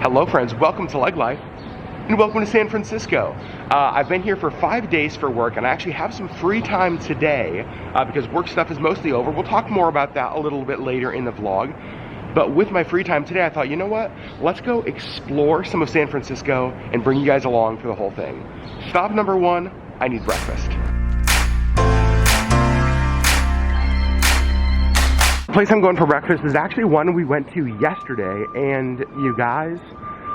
Hello friends, welcome to LeggLife and welcome to San Francisco. I've been here for 5 days for work and I actually have some free time today because work stuff is mostly over. We'll talk more about that a little bit later in the vlog. But with my free time today, I thought, you know what? Let's go explore some of San Francisco and bring you guys along for the whole thing. Stop number one, I need breakfast. The place I'm going for breakfast is actually one we went to yesterday, and you guys,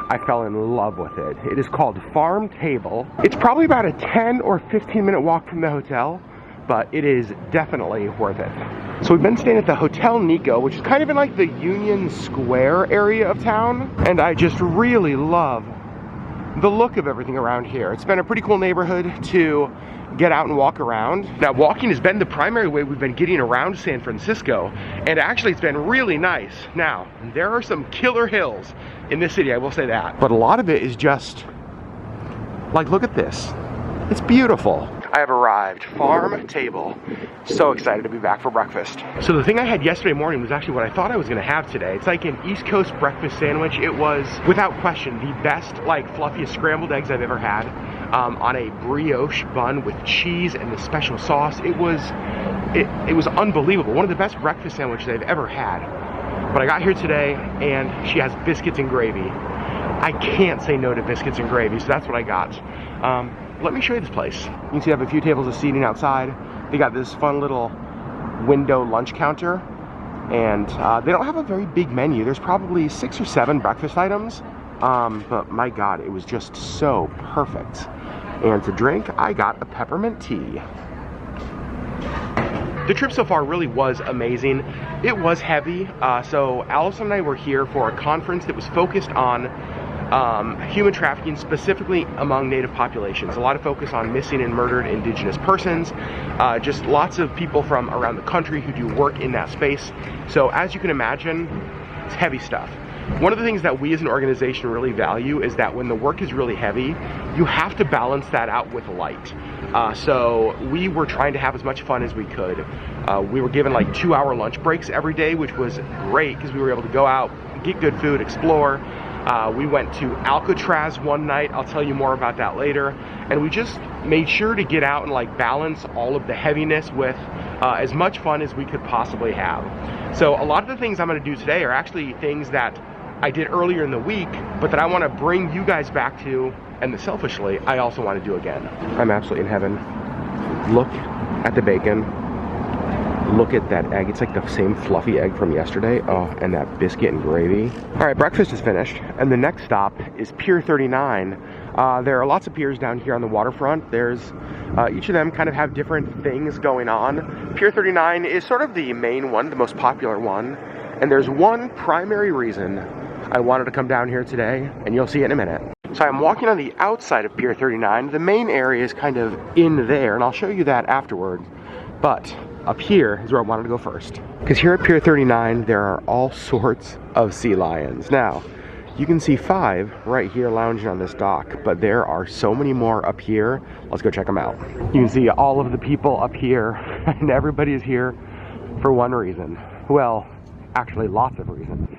I fell in love with it. It is called Farm Table. It's probably about a 10 or 15 minute walk from the hotel, but it is definitely worth it. So we've been staying at the Hotel Nico, which is kind of in like the Union Square area of town, and I just really love the look of everything around here. It's been a pretty cool neighborhood to get out and walk around. Now, walking has been the primary way we've been getting around San Francisco, and actually it's been really nice. Now, there are some killer hills in this city, I will say that, but a lot of it is just like, look at this. It's beautiful. I have arrived, Farm Table. So excited to be back for breakfast. So the thing I had yesterday morning was actually what I thought I was gonna have today. It's like an East Coast breakfast sandwich. It was, without question, the best, like, fluffiest scrambled eggs I've ever had on a brioche bun with cheese and the special sauce. It was unbelievable. One of the best breakfast sandwiches I've ever had. But I got here today and she has biscuits and gravy. I can't say no to biscuits and gravy, so that's what I got. Let me show you this place. You can see I have a few tables of seating outside. They got this fun little window lunch counter, and they don't have a very big menu. There's probably 6 or 7 breakfast items, but my God, it was just so perfect. And to drink, I got a peppermint tea. The trip so far really was amazing. It was heavy, so Allison and I were here for a conference that was focused on human trafficking, specifically among Native populations. A lot of focus on missing and murdered Indigenous persons, just lots of people from around the country who do work in that space. So as you can imagine, it's heavy stuff. One of the things that we as an organization really value is that when the work is really heavy, you have to balance that out with light. So we were trying to have as much fun as we could. We were given like 2-hour lunch breaks every day, which was great because we were able to go out, get good food, explore. We went to Alcatraz one night. I'll tell you more about that later. And we just made sure to get out and like balance all of the heaviness with as much fun as we could possibly have. So a lot of the things I'm going to do today are actually things that I did earlier in the week, but that I want to bring you guys back to, and that selfishly, I also want to do again. I'm absolutely in heaven. Look at the bacon. Look at that egg. It's like the same fluffy egg from yesterday. Oh, and that biscuit and gravy. All right, breakfast is finished, and the next stop is Pier 39. There are lots of piers down here on the waterfront. There's each of them kind of have different things going on. Pier 39 is sort of the main one, the most popular one, and there's one primary reason I wanted to come down here today, and you'll see it in a minute. So I'm walking on the outside of Pier 39. The main area is kind of in there, and I'll show you that afterward. But up here is where I wanted to go first. Because here at Pier 39, there are all sorts of sea lions. Now, you can see 5 right here lounging on this dock, but there are so many more up here. Let's go check them out. You can see all of the people up here, and everybody is here for one reason. Well, actually lots of reasons.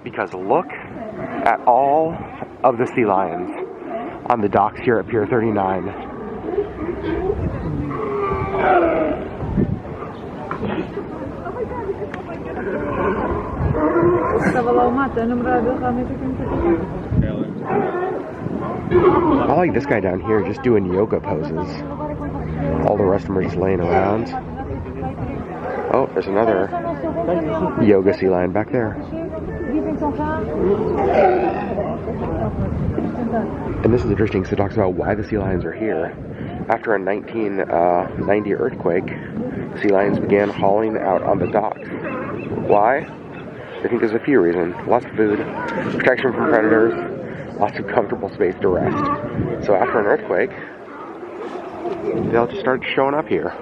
Because look at all of the sea lions on the docks here at Pier 39. I like this guy down here just doing yoga poses. All the rest of them are just laying around. Oh, there's another yoga sea lion back there. And this is interesting because it talks about why the sea lions are here. After a 1990 earthquake, sea lions began hauling out on the docks. Why? I think there's a few reasons. Lots of food, protection from predators, lots of comfortable space to rest. So after an earthquake, they'll just start showing up here.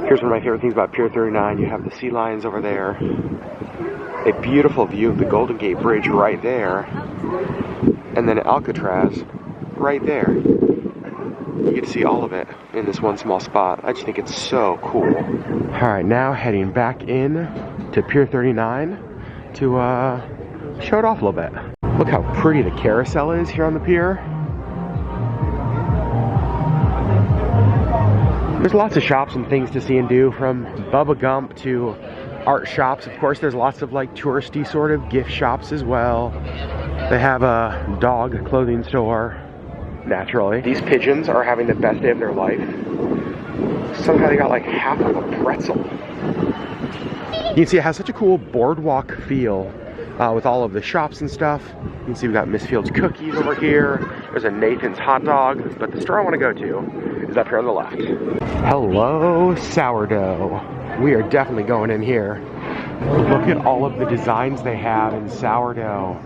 Here's one of my favorite things about Pier 39. You have the sea lions over there. A beautiful view of the Golden Gate Bridge right there. And then Alcatraz right there. You get to see all of it in this one small spot. I just think it's so cool. All right, now heading back in to Pier 39 to show it off a little bit. Look how pretty the carousel is here on the pier. There's lots of shops and things to see and do, from Bubba Gump to art shops. Of course, there's lots of like touristy sort of gift shops as well. They have a dog clothing store, naturally. These pigeons are having the best day of their life. Somehow they got like half of a pretzel. You can see it has such a cool boardwalk feel with all of the shops and stuff. You can see we got Miss Field's cookies over here. There's a Nathan's hot dog, but the store I want to go to is up here on the left. Hello, sourdough. We are definitely going in here. Look at all of the designs they have in sourdough.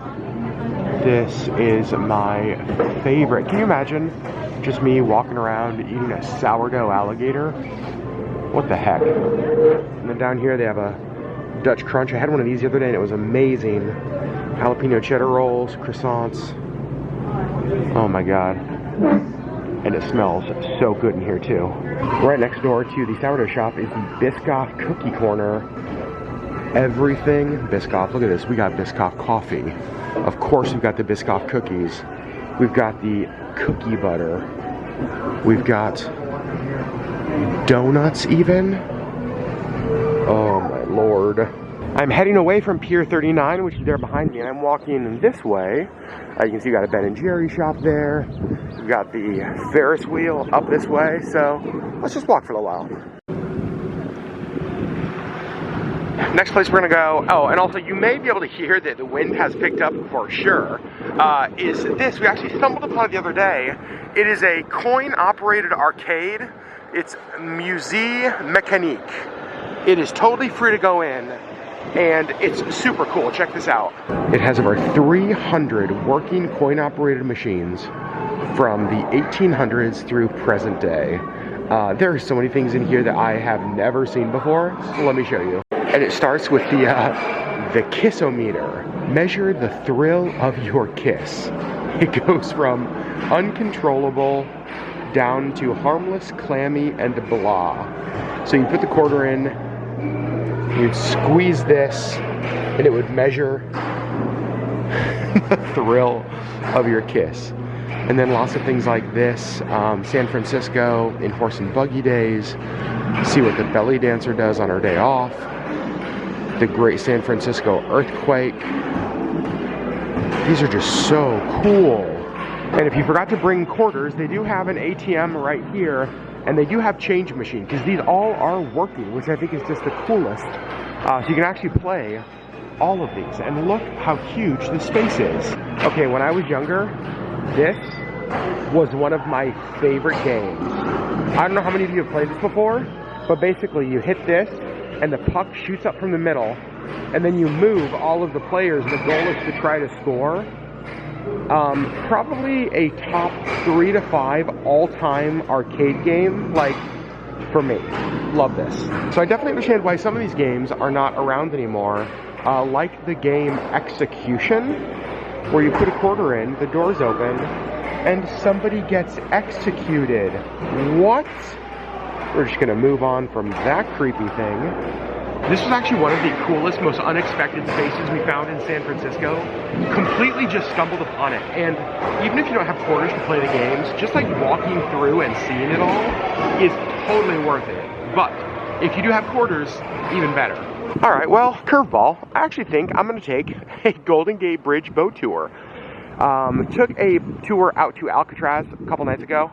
This is my favorite. Can you imagine just me walking around eating a sourdough alligator? What the heck? And then down here they have a Dutch Crunch. I had one of these the other day and it was amazing. Jalapeno cheddar rolls, croissants. Oh my god. And it smells so good in here too. Right next door to the sourdough shop is the Biscoff Cookie Corner. Everything Biscoff. Look at this. We got Biscoff coffee. Of course we've got the Biscoff cookies. We've got the cookie butter. We've got donuts even. Oh my lord. I'm heading away from Pier 39, which is there behind me, and I'm walking this way. You can see we got a Ben & Jerry shop there. We've got the Ferris wheel up this way, so let's just walk for a while. Next place we're gonna go, oh, and also you may be able to hear that the wind has picked up for sure, is this. We actually stumbled upon it the other day. It is a coin-operated arcade. It's Musée Mécanique. It is totally free to go in, and it's super cool. Check this out. It has over 300 working coin-operated machines from the 1800s through present day. There are so many things in here that I have never seen before, so let me show you. And it starts with the kissometer. Measure the thrill of your kiss. It goes from uncontrollable down to harmless, clammy, and blah. So you put the quarter in, you'd squeeze this, and it would measure the thrill of your kiss. And then lots of things like this, San Francisco in horse and buggy days, see what the belly dancer does on her day off, the Great San Francisco Earthquake. These are just so cool. And if you forgot to bring quarters, they do have an ATM right here, and they do have change machine, because these all are working, which I think is just the coolest. So you can actually play all of these, and look how huge the space is. Okay, when I was younger, this was one of my favorite games. I don't know how many of you have played this before, but basically you hit this, and the puck shoots up from the middle, and then you move all of the players, and the goal is to try to score. Probably a top 3 to 5 all-time arcade game, like, for me. Love this. So I definitely understand why some of these games are not around anymore, like the game Execution, where you put a quarter in, the door's open, and somebody gets executed. What? We're just gonna move on from that creepy thing. This was actually one of the coolest, most unexpected spaces we found in San Francisco. Completely just stumbled upon it. And even if you don't have quarters to play the games, just like walking through and seeing it all is totally worth it. But if you do have quarters, even better. All right, well, curveball. I actually think I'm gonna take a Golden Gate Bridge boat tour. Took a tour out to Alcatraz a couple nights ago.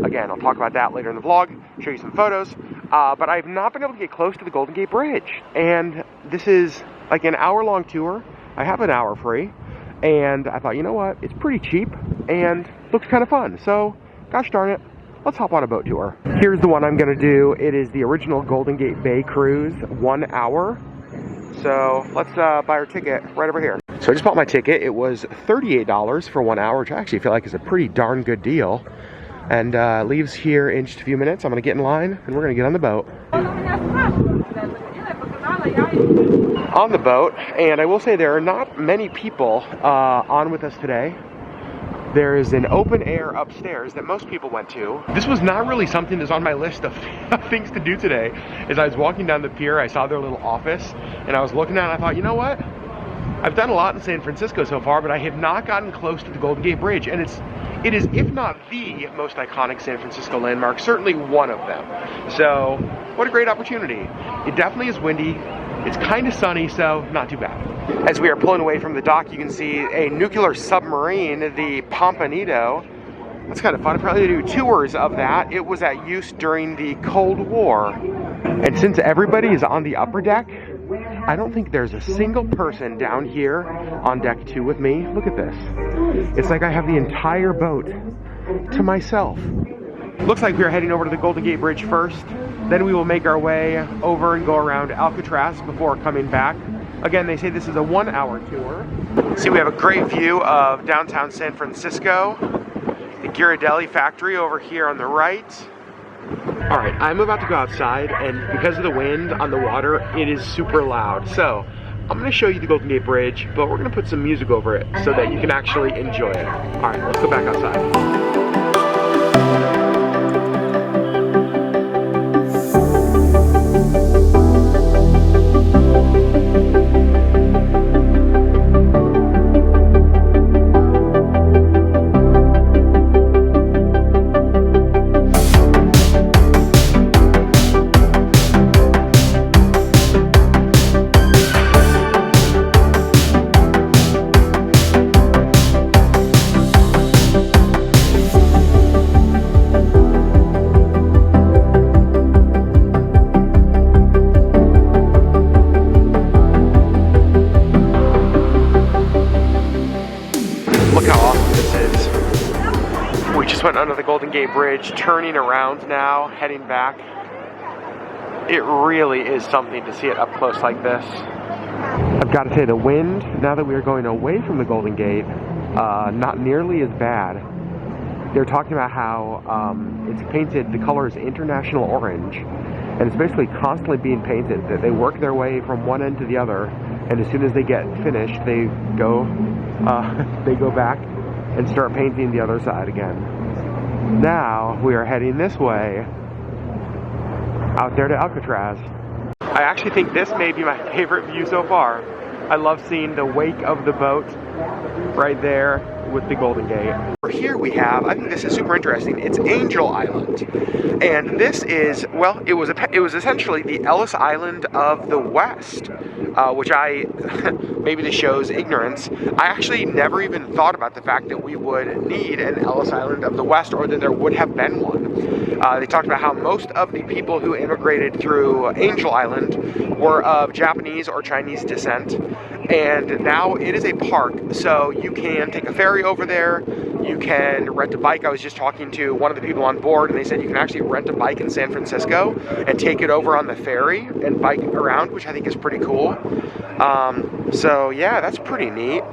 Again, I'll talk about that later in the vlog, show you some photos. But I've not been able to get close to the Golden Gate Bridge. And this is like an hour-long tour. I have an hour free. And I thought, you know what? It's pretty cheap and looks kind of fun. So, gosh darn it, let's hop on a boat tour. Here's the one I'm going to do. It is the original Golden Gate Bay Cruise, 1 hour. So, let's buy our ticket right over here. So I just bought my ticket. It was $38 for 1 hour, which I actually feel like is a pretty darn good deal. And leaves here in just a few minutes. I'm gonna get in line and we're gonna get on the boat. On the boat, and I will say there are not many people on with us today. There is an open air upstairs that most people went to. This was not really something that's on my list of things to do today. As I was walking down the pier, I saw their little office, and I was looking at it, and I thought, you know what? I've done a lot in San Francisco so far, but I have not gotten close to the Golden Gate Bridge, and it is, if not the most iconic San Francisco landmark, certainly one of them. So, what a great opportunity. It definitely is windy. It's kind of sunny, so not too bad. As we are pulling away from the dock, you can see a nuclear submarine, the Pompano. That's kind of fun. Probably do tours of that. It was at use during the Cold War. And since everybody is on the upper deck, I don't think there's a single person down here on deck 2 with me. Look at this. It's like I have the entire boat to myself. Looks like we're heading over to the Golden Gate Bridge first. Then we will make our way over and go around Alcatraz before coming back. Again, they say this is a 1-hour tour. See, we have a great view of downtown San Francisco. The Ghirardelli factory over here on the right. All right, I'm about to go outside, and because of the wind on the water, it is super loud. So I'm gonna show you the Golden Gate Bridge, but we're gonna put some music over it so that you can actually enjoy it. All right, let's go back outside. Under the Golden Gate Bridge, turning around now, heading back. It really is something to see it up close like this. I've got to say, the wind, now that we are going away from the Golden Gate, not nearly as bad. They're talking about how it's painted, the color is international orange, and it's basically constantly being painted. That they work their way from one end to the other, and as soon as they get finished, they go back and start painting the other side again. Now we are heading this way, out there to Alcatraz. I actually think this may be my favorite view so far. I love seeing the wake of the boat right there with the Golden Gate. Here we have, I think this is super interesting, it's Angel Island. And this is, well, it was essentially the Ellis Island of the West, which maybe this shows ignorance. I actually never even thought about the fact that we would need an Ellis Island of the West, or that there would have been one. They talked about how most of the people who immigrated through Angel Island were of Japanese or Chinese descent, and now it is a park, so you can take a ferry over there, you can rent a bike. I was just talking to one of the people on board, and they said you can actually rent a bike in San Francisco and take it over on the ferry and bike around, which I think is pretty cool. So yeah, that's pretty neat.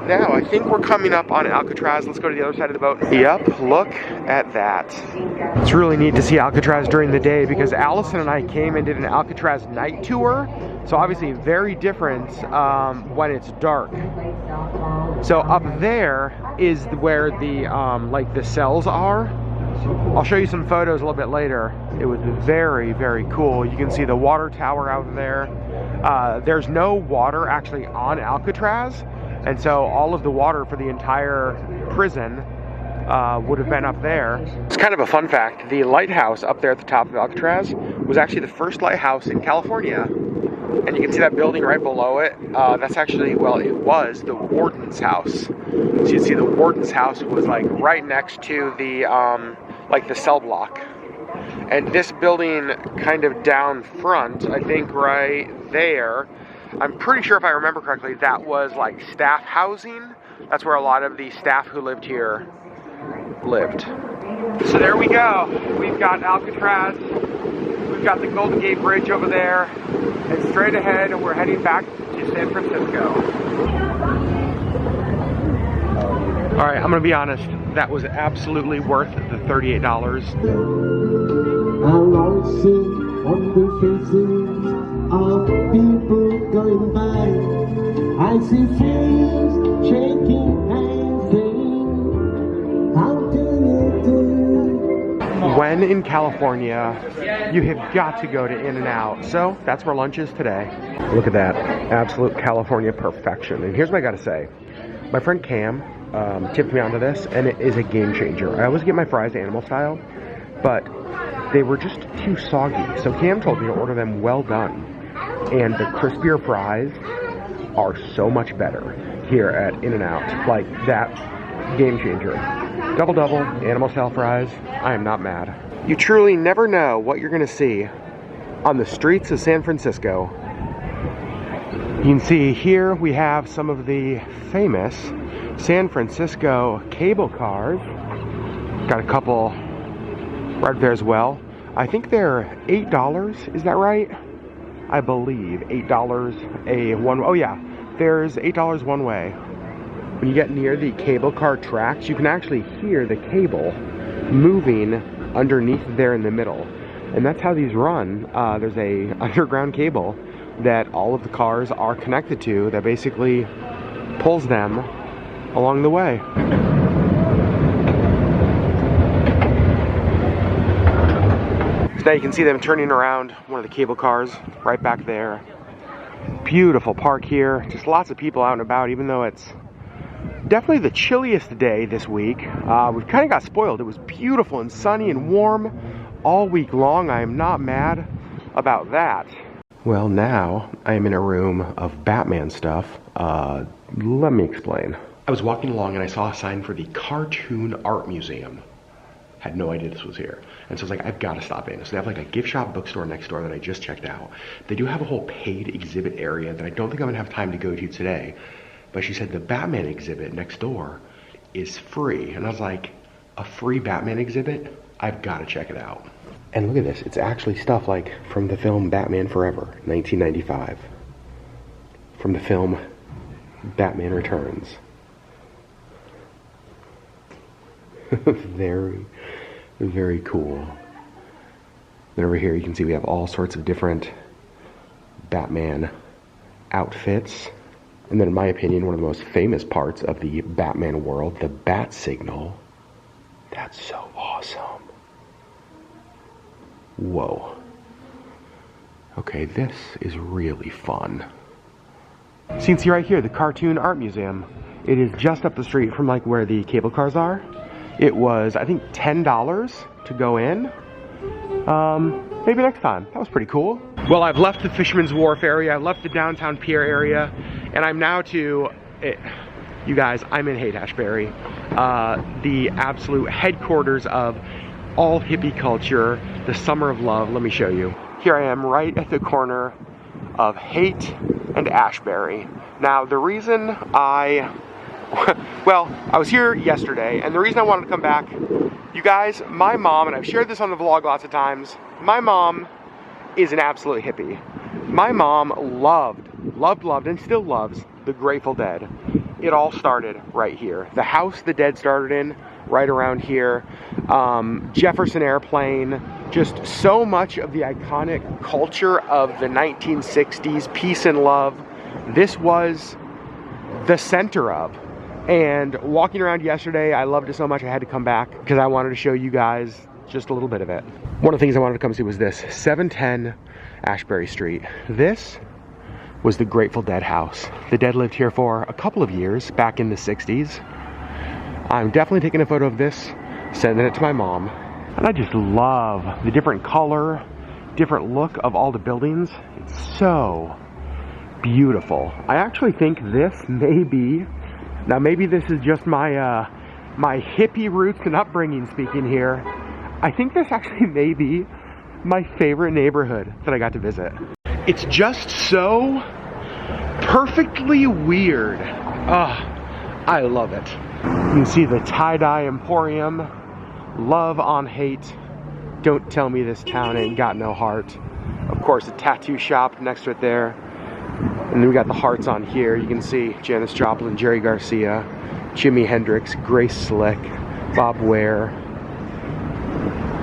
Now, I think we're coming up on Alcatraz. Let's go to the other side of the boat. Yep, look at that. It's really neat to see Alcatraz during the day, because Allison and I came and did an Alcatraz night tour. So obviously very different when it's dark. So up there is where the like the cells are. I'll show you some photos a little bit later. It was very, very cool. You can see the water tower out there. There's no water actually on Alcatraz, and so all of the water for the entire prison would have been up there. It's kind of a fun fact. The lighthouse up there at the top of Alcatraz was actually the first lighthouse in California. And you can see that building right below it. That's actually, well, it was the warden's house. So you see the warden's house was like right next to the, like the cell block. And this building kind of down front, I think right there, I'm pretty sure if I remember correctly, that was like staff housing. That's where a lot of the staff who lived here lived. So there we go. We've got Alcatraz. We've got the Golden Gate Bridge over there. And straight ahead, we're heading back to San Francisco. All right, I'm gonna be honest. That was absolutely worth the $38. I'll see on the faces of people going by. I see faces shaking hands, saying, when in California, you have got to go to In-N-Out. So that's where lunch is today. Look at that, absolute California perfection. And here's what I gotta say. My friend Cam tipped me onto this, and it is a game changer. I always get my fries animal style, but they were just too soggy. So Cam told me to order them well done. And the crispier fries are so much better here at In-N-Out. Like that, game changer. Double-double, animal-style fries. I am not mad. You truly never know what you're gonna see on the streets of San Francisco. You can see here we have some of the famous San Francisco cable cars. Got a couple right there as well. I think they're $8, is that right? I believe $8 a one, oh yeah, there's $8 one way. When you get near the cable car tracks, you can actually hear the cable moving underneath there in the middle. And that's how these run. There's a underground cable that all of the cars are connected to that basically pulls them along the way. So now you can see them turning around one of the cable cars right back there. Beautiful park here. Just lots of people out and about, even though it's definitely the chilliest day this week. We kind of got spoiled. It was beautiful and sunny and warm all week long. I am not mad about that. Well, now I am in a room of Batman stuff. Let me explain. I was walking along and I saw a sign for the Cartoon Art Museum. Had no idea this was here. And so I was like, I've got to stop in. So they have like a gift shop bookstore next door that I just checked out. They do have a whole paid exhibit area that I don't think I'm gonna have time to go to today. But she said the Batman exhibit next door is free. And I was like, a free Batman exhibit? I've got to check it out. And look at this. It's actually stuff like from the film Batman Forever, 1995. From the film Batman Returns. Very, very cool. Then over here you can see we have all sorts of different Batman outfits. And then in my opinion, one of the most famous parts of the Batman world, the bat signal. That's so awesome. Whoa. Okay, this is really fun. So you can see right here, the Cartoon Art Museum. It is just up the street from like where the cable cars are. It was, I think, $10 to go in. Maybe next time. That was pretty cool. Well, I've left the Fishermans Wharf area. I've left the downtown Pier area. And I'm now you guys, I'm in Haight Ashbury. The absolute headquarters of all hippie culture, the summer of love. Let me show you. Here I am right at the corner of Haight and Ashbury. Now, the reason well, I was here yesterday, and the reason I wanted to come back, you guys, my mom, and I've shared this on the vlog lots of times, my mom is an absolute hippie. My mom loved, and still loves the Grateful Dead. It all started right here. The house the Dead started in, right around here. Jefferson Airplane, just so much of the iconic culture of the 1960s, peace and love, this was the center of. And walking around yesterday, I loved it so much I had to come back because I wanted to show you guys just a little bit of it. One of the things I wanted to come see was this, 710 Ashbury Street. This was the Grateful Dead house. The Dead lived here for a couple of years back in the 60s. I'm definitely taking a photo of this, sending it to my mom. And I just love the different color, different look of all the buildings. It's so beautiful. I actually think this may be, now maybe this is just my my hippie roots and upbringing speaking here. I think this actually may be my favorite neighborhood that I got to visit. It's just so perfectly weird. I love it. You can see the tie-dye emporium. Love on Haight. Don't tell me this town ain't got no heart. Of course, a tattoo shop next to it there. And then we got the hearts on here. You can see Janis Joplin, Jerry Garcia, Jimi Hendrix, Grace Slick, Bob Ware.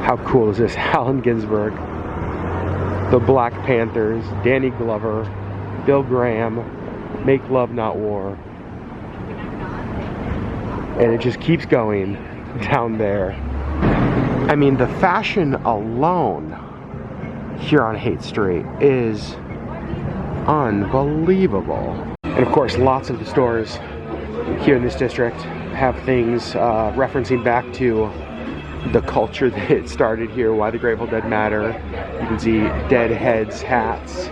How cool is this? Allen Ginsberg, the Black Panthers, Danny Glover, Bill Graham, Make Love Not War. And it just keeps going down there. I mean, the fashion alone here on Haight Street is unbelievable. And of course, lots of the stores here in this district have things referencing back to the culture that it started here, why the Grateful Dead matter. You can see dead heads, hats,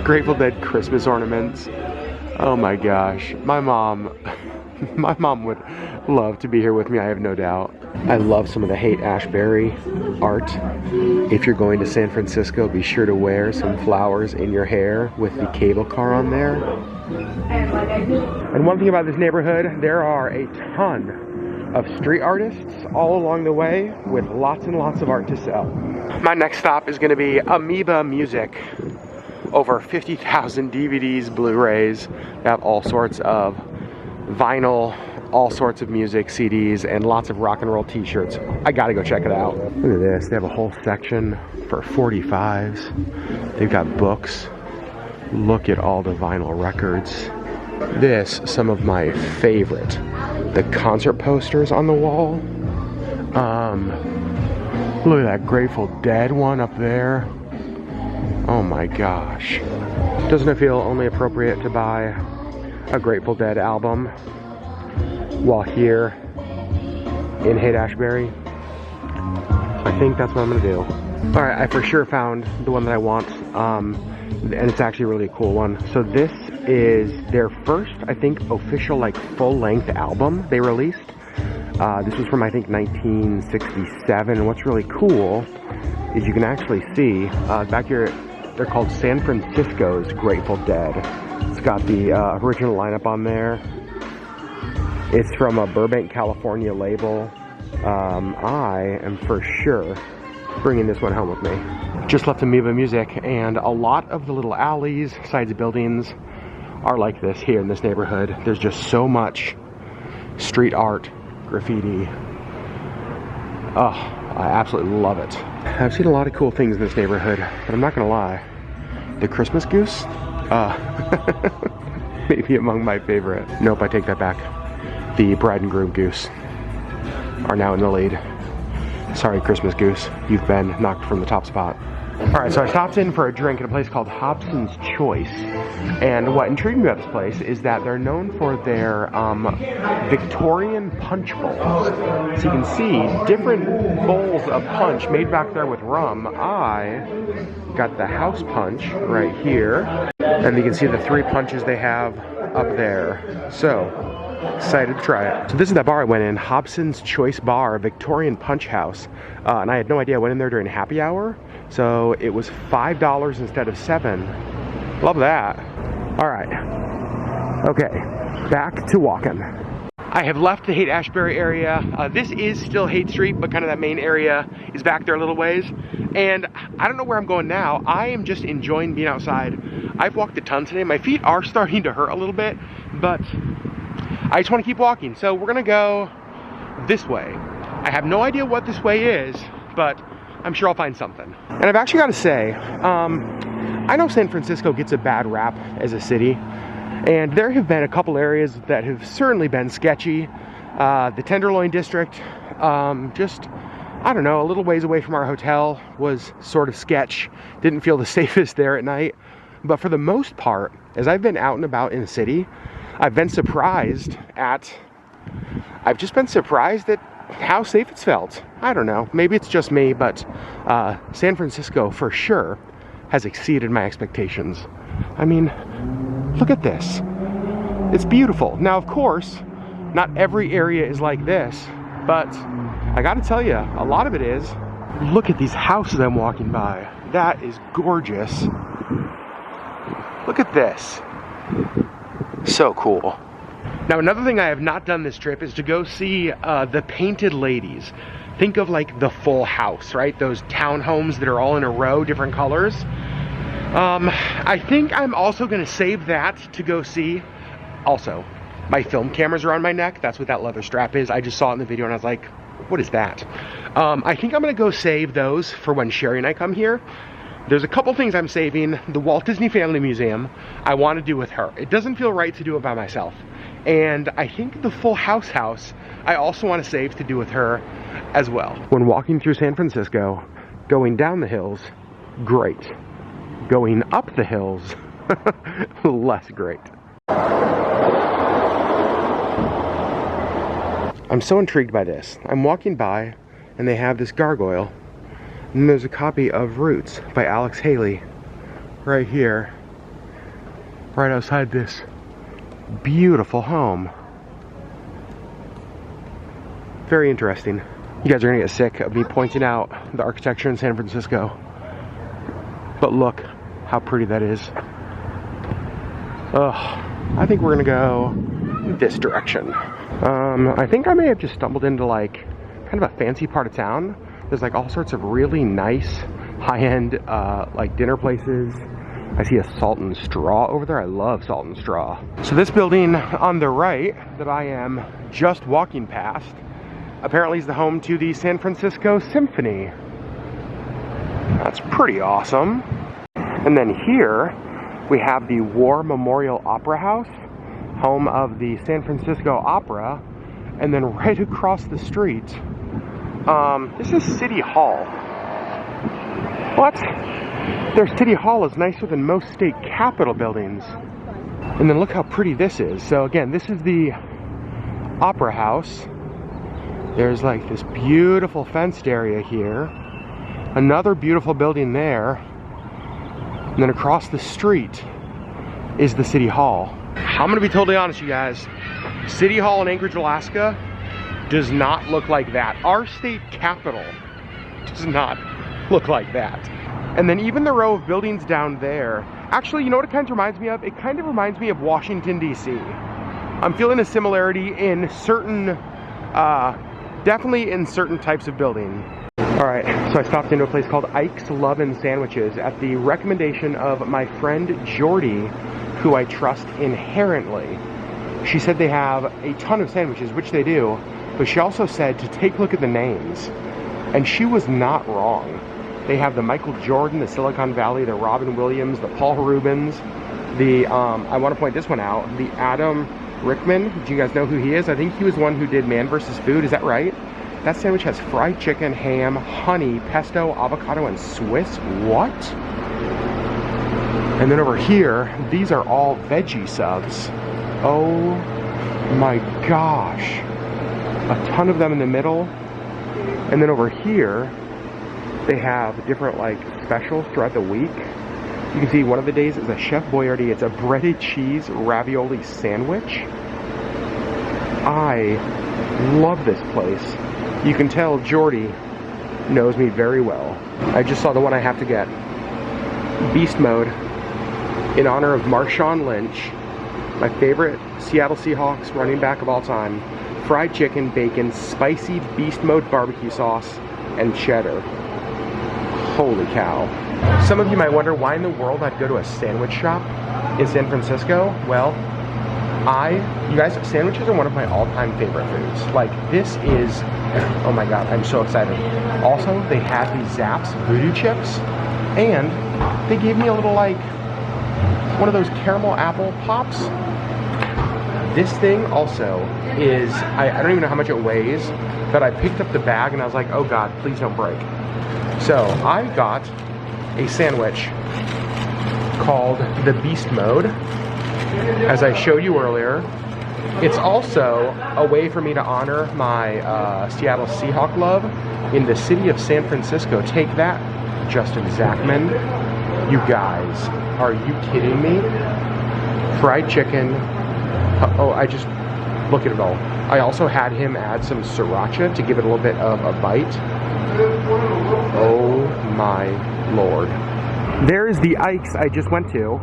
Grateful Dead Christmas ornaments. Oh my gosh, my mom would love to be here with me, I have no doubt. I love some of the Haight Ashbury art. If you're going to San Francisco, be sure to wear some flowers in your hair with the cable car on there. And one thing about this neighborhood, there are a ton of street artists all along the way with lots and lots of art to sell. My next stop is going to be Amoeba Music. Over 50,000 DVDs, Blu-rays. They have all sorts of vinyl, all sorts of music, CDs, and lots of rock and roll t-shirts. I gotta go check it out. Look at this, they have a whole section for 45s. They've got books. Look at all the vinyl records. This, some of my favorite. The concert posters on the wall. Look at that Grateful Dead one up there. Oh my gosh. Doesn't it feel only appropriate to buy a Grateful Dead album while here in Haight Ashbury? I think that's what I'm gonna do. Alright, I for sure found the one that I want, and it's actually a really cool one. So this is their first, I think, official like full-length album they released. This was from, I think, 1967, and what's really cool is you can actually see back here, they're called San Francisco's Grateful Dead. It's got the original lineup on there. It's from a Burbank, California label. I am for sure bringing this one home with me. Just left Amoeba Music, and a lot of the little alleys, sides of buildings are like this here in this neighborhood. There's just so much street art, graffiti. Oh, I absolutely love it. I've seen a lot of cool things in this neighborhood, but I'm not gonna lie. The Christmas goose? Maybe among my favorite. Nope, I take that back. The bride and groom goose are now in the lead. Sorry, Christmas goose. You've been knocked from the top spot. Alright, so I stopped in for a drink at a place called Hobson's Choice. And what intrigued me about this place is that they're known for their Victorian punch bowls. So you can see different bowls of punch made back there with rum. I got the house punch right here. And you can see the 3 punches they have up there. So, excited to try it. So this is that bar I went in, Hobson's Choice Bar, Victorian Punch House. And I had no idea I went in there during happy hour. So it was $5 instead of $7. Love that. All right. Okay, back to walking. I have left the Haight Ashbury area. This is still Haight Street, but kind of that main area is back there a little ways. And I don't know where I'm going now. I am just enjoying being outside. I've walked a ton today. My feet are starting to hurt a little bit, but I just want to keep walking. So we're gonna go this way. I have no idea what this way is, but I'm sure I'll find something. And I've actually got to say, I know San Francisco gets a bad rap as a city, and there have been a couple areas that have certainly been sketchy. The Tenderloin District, just, I don't know, a little ways away from our hotel was sort of sketch. Didn't feel the safest there at night. But for the most part, as I've been out and about in the city, I've just been surprised at how safe it's felt. I don't know, maybe it's just me, but San Francisco for sure has exceeded my expectations. I mean, look at this. It's beautiful. Now, of course, not every area is like this, but I gotta tell you, a lot of it is. Look at these houses I'm walking by. That is gorgeous. Look at this. So cool. Now, another thing I have not done this trip is to go see the Painted Ladies. Think of like the Full House, right? Those townhomes that are all in a row, different colors. I think I'm also gonna save that to go see. Also, my film cameras are on my neck. That's what that leather strap is. I just saw it in the video and I was like, what is that? I think I'm gonna go save those for when Sherri and I come here. There's a couple things I'm saving. The Walt Disney Family Museum, I want to do with her. It doesn't feel right to do it by myself. And I think the Full House I also want to save to do with her as well. When walking through San Francisco, going down the hills, great. Going up the hills, less great. I'm so intrigued by this. I'm walking by and they have this gargoyle, and there's a copy of Roots by Alex Haley right here, right outside this beautiful home. Very interesting. You guys are gonna get sick of me pointing out the architecture in San Francisco, but look how pretty that is. Ugh, I think we're gonna go this direction. I think I may have just stumbled into like kind of a fancy part of town. There's like all sorts of really nice high-end like dinner places. I see a Salt and Straw over there. I love Salt and Straw. So this building on the right that I am just walking past apparently is the home to the San Francisco Symphony. That's pretty awesome. And then here we have the War Memorial Opera House, home of the San Francisco Opera. And then right across the street, this is City Hall. What? Their City Hall is nicer than most state capitol buildings. And then look how pretty this is. So again, this is the Opera House. There's like this beautiful fenced area here. Another beautiful building there. And then across the street is the City Hall. I'm gonna be totally honest, you guys. City Hall in Anchorage, Alaska does not look like that. Our state capitol does not look like that. And then even the row of buildings down there, actually, you know what it kind of reminds me of? It kind of reminds me of Washington, D.C. I'm feeling a similarity in certain, definitely in certain types of building. All right, so I stopped into a place called Ike's Love and Sandwiches at the recommendation of my friend Jordy, who I trust inherently. She said they have a ton of sandwiches, which they do, but she also said to take a look at the names. And she was not wrong. They have the Michael Jordan, the Silicon Valley, the Robin Williams, the Paul Rubens, the, I want to point this one out, the Adam Rickman. Do you guys know who he is? I think he was the one who did Man vs. Food, is that right? That sandwich has fried chicken, ham, honey, pesto, avocado, and Swiss. What? And then over here, these are all veggie subs. Oh my gosh. A ton of them in the middle. And then over here, they have different like specials throughout the week. You can see one of the days is a Chef Boyardee. It's a breaded cheese ravioli sandwich. I love this place. You can tell Jordy knows me very well. I just saw the one I have to get. Beast Mode in honor of Marshawn Lynch, my favorite Seattle Seahawks running back of all time. Fried chicken, bacon, spicy Beast Mode barbecue sauce, and cheddar. Holy cow. Some of you might wonder why in the world I'd go to a sandwich shop in San Francisco. Well, you guys, sandwiches are one of my all-time favorite foods. Like, this is, oh my god, I'm so excited. Also, they had these Zapp's voodoo chips, and they gave me a little, like, one of those caramel apple pops. This thing also is, I don't even know how much it weighs, but I picked up the bag and I was like, oh god, please don't break. So I got a sandwich called the Beast Mode, as I showed you earlier. It's also a way for me to honor my Seattle Seahawk love in the city of San Francisco. Take that, Justin Zachman. You guys, are you kidding me? Fried chicken. Oh, I just, look at it all. I also had him add some sriracha to give it a little bit of a bite. Oh my lord. There's the Ike's I just went to,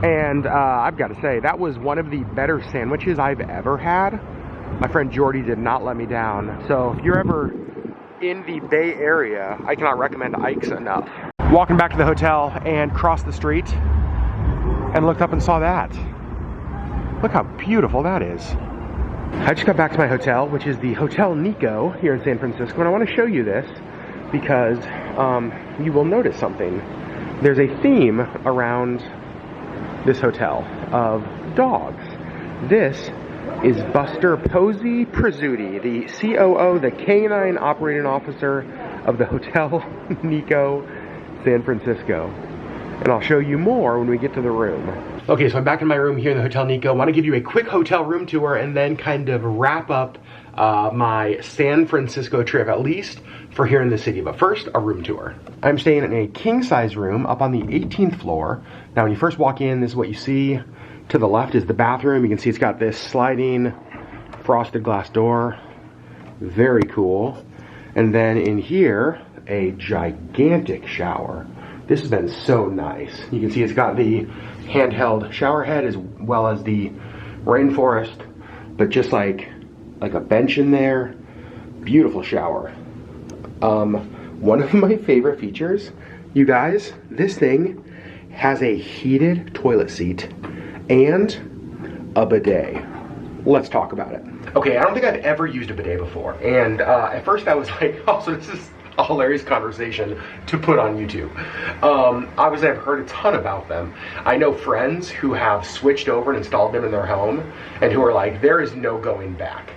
and I've got to say, that was one of the better sandwiches I've ever had. My friend Jordy did not let me down. So if you're ever in the Bay Area, I cannot recommend Ike's enough. Walking back to the hotel and crossed the street and looked up and saw that. Look how beautiful that is. I just got back to my hotel, which is the Hotel Nico here in San Francisco, and I want to show you this because you will notice something. There's a theme around this hotel of dogs. This is Buster Posey Prizzuti, the COO, the Canine Operating Officer of the Hotel Nico, San Francisco. And I'll show you more when we get to the room. Okay, so I'm back in my room here in the Hotel Nico. I want to give you a quick hotel room tour and then kind of wrap up my San Francisco trip, at least for here in the city. But first, a room tour. I'm staying in a king-size room up on the 18th floor. Now, when you first walk in, this is what you see. To the left is the bathroom. You can see it's got this sliding frosted glass door. Very cool. And then in here, a gigantic shower. This has been so nice. You can see it's got the handheld shower head as well as the rainforest, but just like a bench in there. Beautiful shower. One of my favorite features, you guys, this thing has a heated toilet seat and a bidet. Let's talk about it. Okay, I don't think I've ever used a bidet before, and at first I was like, oh, so this is a hilarious conversation to put on YouTube. Obviously, I've heard a ton about them. I know friends who have switched over and installed them in their home, and who are like, there is no going back.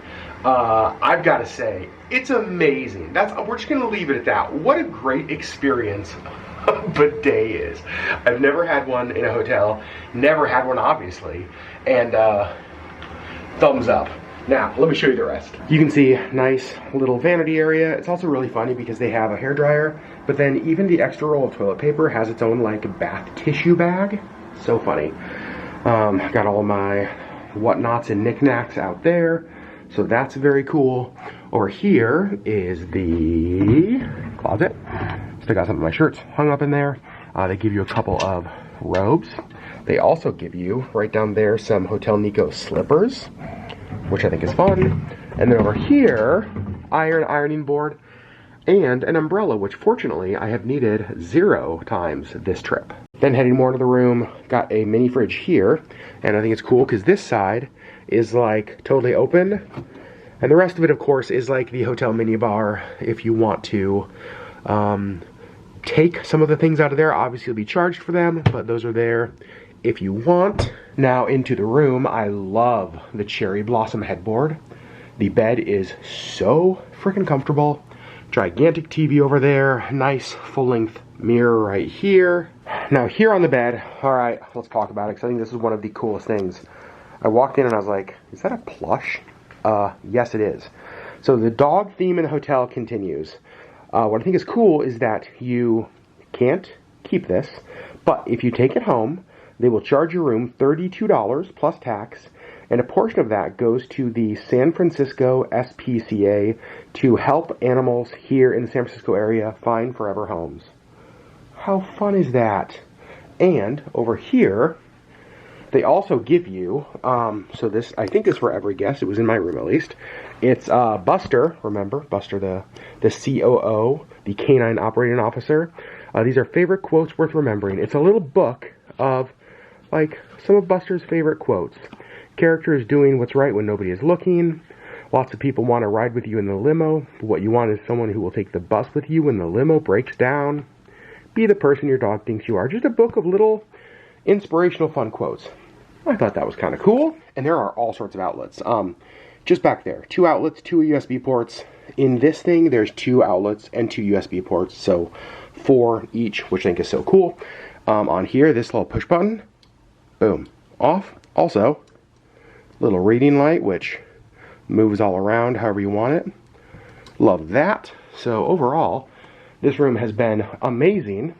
I've got to say, it's amazing. We're just gonna leave it at that. What a great experience a bidet is. I've never had one in a hotel, never had one obviously, and thumbs up. Now, let me show you the rest. You can see nice little vanity area. It's also really funny because they have a hairdryer, but then even the extra roll of toilet paper has its own like bath tissue bag. So funny. Got all my whatnots and knickknacks out there. So that's very cool. Over here is the closet. Still got some of my shirts hung up in there. They give you a couple of robes. They also give you, right down there, some Hotel Nico slippers, which I think is fun. And then over here, ironing board, and an umbrella, which fortunately I have needed 0 times this trip. Then heading more into the room, got a mini fridge here, and I think it's cool because this side is like totally open, and the rest of it, of course, is like the hotel mini bar. If you want to take some of the things out of there, obviously you'll be charged for them, but those are there if you want. Now into the room, I love the cherry blossom headboard. The bed is so freaking comfortable. Gigantic TV over there, nice full-length mirror right here. Now here on the bed, all right, let's talk about it because I think this is one of the coolest things. I walked in and I was like, is that a plush? Yes it is. So the dog theme in the hotel continues. What I think is cool is that you can't keep this, but if you take it home, they will charge your room $32 plus tax, and a portion of that goes to the San Francisco SPCA to help animals here in the San Francisco area find forever homes. How fun is that? And over here, they also give you, so this, I think is for every guest, it was in my room at least, it's Buster, remember, Buster the COO, the Canine Operating Officer. These are favorite quotes worth remembering. It's a little book of, like, some of Buster's favorite quotes. Characters doing what's right when nobody is looking. Lots of people want to ride with you in the limo, but what you want is someone who will take the bus with you when the limo breaks down. Be the person your dog thinks you are. Just a book of little inspirational fun quotes. I thought that was kind of cool. And there are all sorts of outlets. Just back there, 2 outlets, 2 USB ports. In this thing, there's 2 outlets and 2 USB ports, so 4 each, which I think is so cool. On here, this little push button, boom, off. Also, little reading light, which moves all around however you want it. Love that. So overall, this room has been amazing.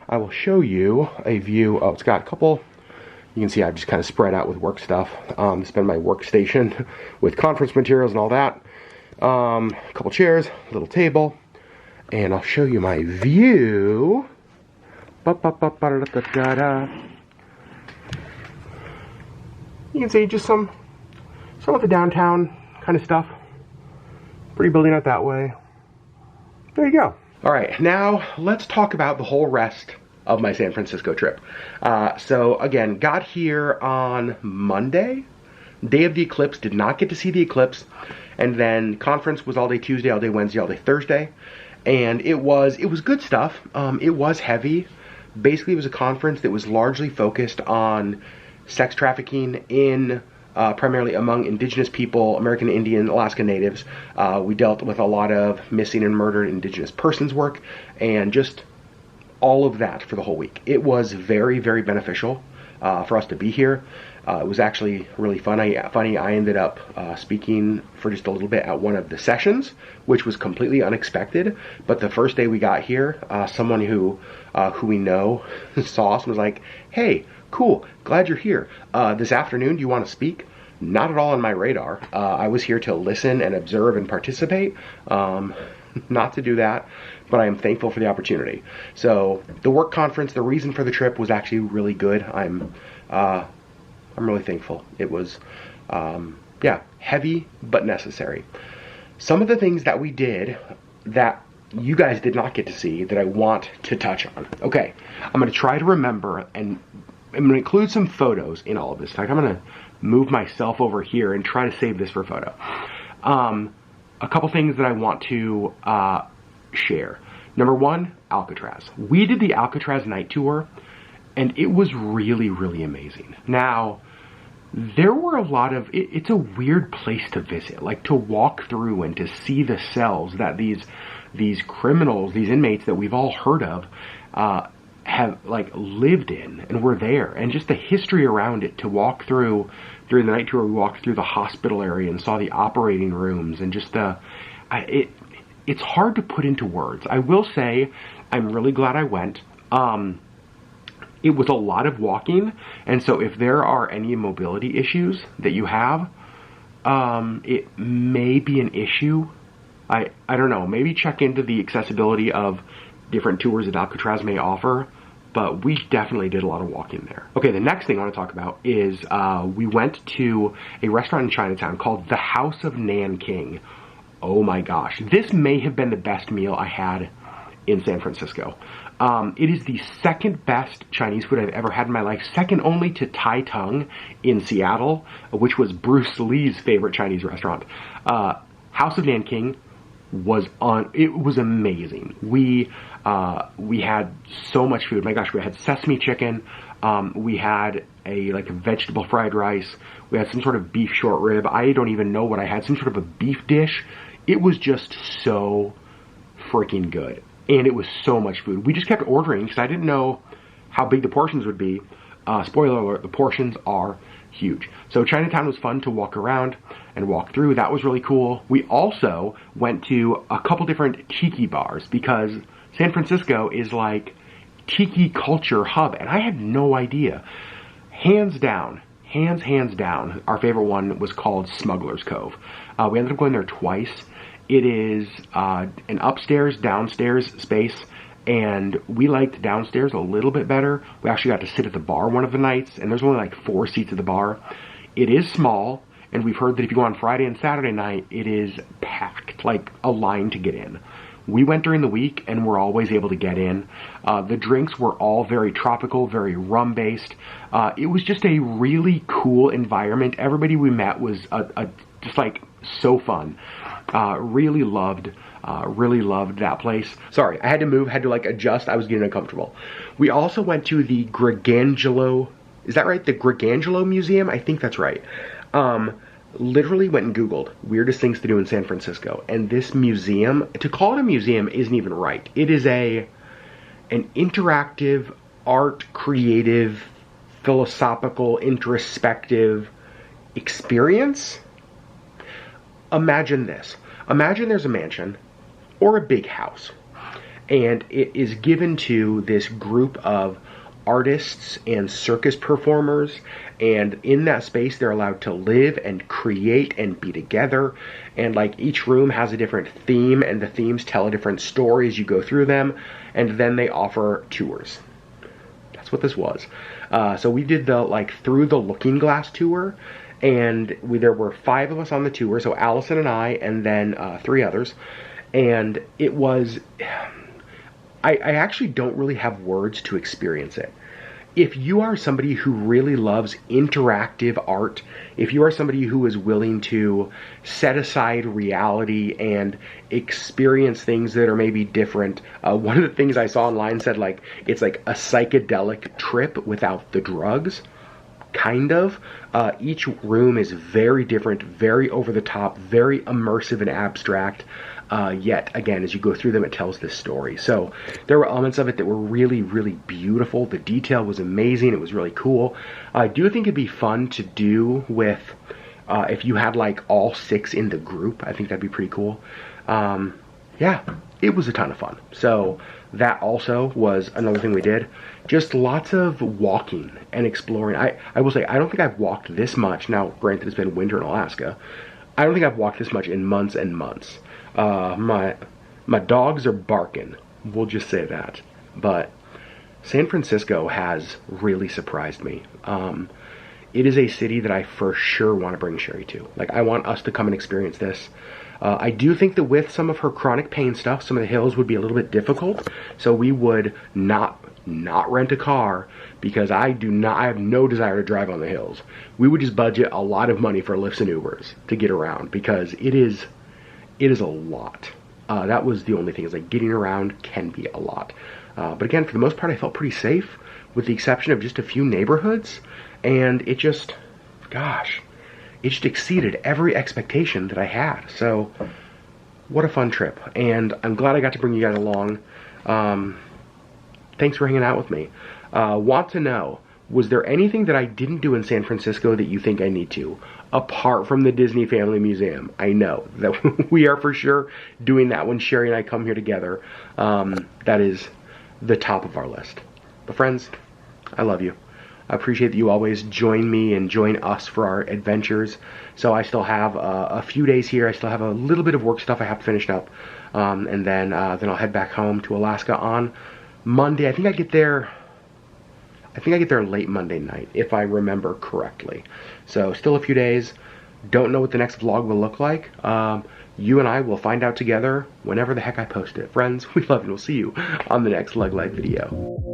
I will show you a view. Oh, it's got a couple. You can see I've just kind of spread out with work stuff. This has been my workstation with conference materials and all that. A couple chairs, little table, and I'll show you my view. You can see just some of the downtown kind of stuff. Pretty building out that way. There you go. All right, now let's talk about the whole rest of my San Francisco trip. So again, got here on Monday, day of the eclipse, did not get to see the eclipse, and then conference was all day Tuesday, all day Wednesday, all day Thursday, and it was good stuff. It was heavy. Basically, it was a conference that was largely focused on sex trafficking in primarily among indigenous people, American Indian, Alaska Natives. We dealt with a lot of missing and murdered indigenous persons work, and just all of that for the whole week. It was very, very beneficial for us to be here. It was actually really funny. I ended up speaking for just a little bit at one of the sessions, which was completely unexpected. But the first day we got here, someone who we know saw us and was like, "Hey, cool, glad you're here. This afternoon, do you want to speak?" Not at all on my radar. I was here to listen and observe and participate. Not to do that, but I am thankful for the opportunity. So the work conference, the reason for the trip was actually really good. I'm really thankful. It was, yeah, heavy but necessary. Some of the things that we did that you guys did not get to see that I want to touch on. Okay, I'm going to try to remember, and I'm going to include some photos in all of this. In fact, I'm going to move myself over here and try to save this for photo. A couple things that I want to share. Number one, Alcatraz. We did the Alcatraz night tour, and it was really, really amazing. Now, there were a lot of, it's a weird place to visit, like to walk through and to see the cells that these criminals, these inmates that we've all heard of, have like lived in and were there, and just the history around it. To walk through, during the night tour, we walked through the hospital area and saw the operating rooms, and just it's hard to put into words. I will say, I'm really glad I went. It was a lot of walking, and so if there are any mobility issues that you have, it may be an issue. I don't know, maybe check into the accessibility of different tours that Alcatraz may offer, but we definitely did a lot of walking there. Okay, the next thing I want to talk about is we went to a restaurant in Chinatown called the House of Nanking. Oh my gosh, this may have been the best meal I had in San Francisco. It is the second best Chinese food I've ever had in my life, second only to Tai Tung in Seattle, which was Bruce Lee's favorite Chinese restaurant. House of Nanking it was amazing. We had so much food. My gosh, we had sesame chicken. We had a vegetable fried rice. We had some sort of beef short rib. I don't even know what I had. Some sort of a beef dish. It was just so freaking good. And it was so much food. We just kept ordering because I didn't know how big the portions would be. Spoiler alert, the portions are huge. So Chinatown was fun to walk around and walk through. That was really cool. We also went to a couple different tiki bars because San Francisco is like tiki culture hub, and I had no idea. Hands down, our favorite one was called Smugglers Cove. We ended up going there twice. It is an upstairs, downstairs space, and we liked downstairs a little bit better. We actually got to sit at the bar one of the nights, and there's only like 4 seats at the bar. It is small, and we've heard that if you go on Friday and Saturday night, it is packed, like a line to get in. We went during the week, and we're always able to get in. The drinks were all very tropical, very rum-based. It was just a really cool environment. Everybody we met was just like so fun. Really loved that place. Sorry, I had to move, had to like adjust. I was getting uncomfortable. We also went to the Gregangelo, is that right? The Gregangelo Museum? I think that's right. Literally went and Googled weirdest things to do in San Francisco. And this museum, to call it a museum isn't even right. It is an interactive, art, creative, philosophical, introspective experience. Imagine this. Imagine there's a mansion or a big house, and it is given to this group of artists and circus performers, and in that space they're allowed to live and create and be together, and like each room has a different theme, and the themes tell a different story as you go through them, and then they offer tours. That's what this was. So we did the through the looking glass tour, and there were 5 of us on the tour, so Allison and I, and then 3 others, and it was, I actually don't really have words to experience it. If you are somebody who really loves interactive art, if you are somebody who is willing to set aside reality and experience things that are maybe different, one of the things I saw online said it's like a psychedelic trip without the drugs. kind of. Each room is very different, very over the top, very immersive and abstract. Yet again, as you go through them, it tells this story. So there were elements of it that were really, really beautiful. The detail was amazing. It was really cool. I do think it'd be fun to do with, if you had like all 6 in the group. I think that'd be pretty cool. Yeah, it was a ton of fun. So that also was another thing we did. Just lots of walking and exploring. I will say, I don't think I've walked this much. Now, granted, it's been winter in Alaska. I don't think I've walked this much in months and months. My dogs are barking. We'll just say that. But San Francisco has really surprised me. It is a city that I for sure want to bring Sherri to. Like, I want us to come and experience this. I do think that with some of her chronic pain stuff, some of the hills would be a little bit difficult. So we would not rent a car, because I have no desire to drive on the hills. We would just budget a lot of money for Lyfts and Ubers to get around, because it is a lot. That was the only thing, is like getting around can be a lot. But again, for the most part, I felt pretty safe, with the exception of just a few neighborhoods. And it just, gosh, it just exceeded every expectation that I had. So what a fun trip. And I'm glad I got to bring you guys along. Thanks for hanging out with me. Want to know, was there anything that I didn't do in San Francisco that you think I need to? Apart from the Disney Family Museum. I know that we are for sure doing that when Sherri and I come here together. That is the top of our list. But friends, I love you. I appreciate that you always join me and join us for our adventures. So I still have a few days here. I still have a little bit of work stuff I have to finish up. And then I'll head back home to Alaska on Monday. I think I get there late Monday night, if I remember correctly. So still a few days. Don't know what the next vlog will look like. You and I will find out together whenever the heck I post it. Friends, we love you. We'll see you on the next LeggLife video.